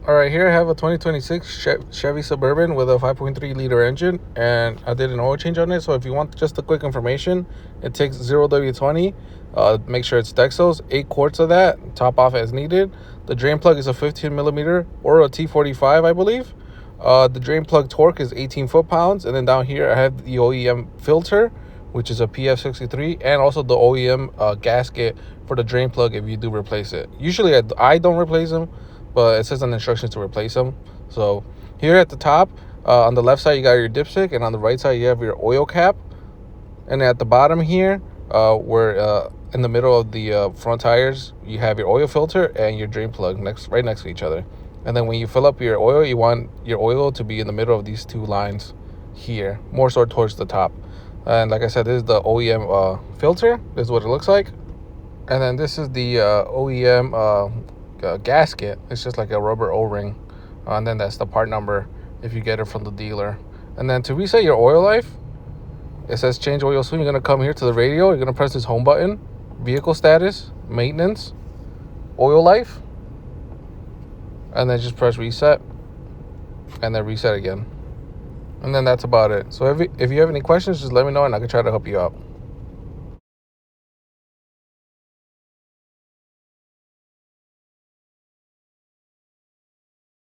All right, here I have a 2026 Chevy Suburban with a 5.3 liter engine, and I did an oil change on it. So if you want just the quick information, it takes 0W20. Make sure it's Dexos, 8 quarts of that, top off as needed. The drain plug is a 15 millimeter or a T45, I believe. The drain plug torque is 18 foot-pounds, and then down here I have the OEM filter, which is a PF63, and also the OEM gasket for the drain plug if you do replace it. Usually I don't replace them, but it says on the instructions to replace them. So here at the top, on the left side, you got your dipstick, and on the right side, you have your oil cap. And at the bottom here, where in the middle of the front tires, you have your oil filter and your drain plug right next to each other. And then when you fill up your oil, you want your oil to be in the middle of these two lines here, more so towards the top. And like I said, this is the OEM filter. This is what it looks like. And then this is the OEM gasket. It's just like a rubber O-ring. And then that's the part number if you get it from the dealer. And then to reset your oil life, it says change oil soon. You're going to come here to the radio. You're going to press this home button, vehicle status, maintenance, oil life, and then just press reset, and then reset again. And then that's about it. So if you have any questions, just let me know and I can try to help you out.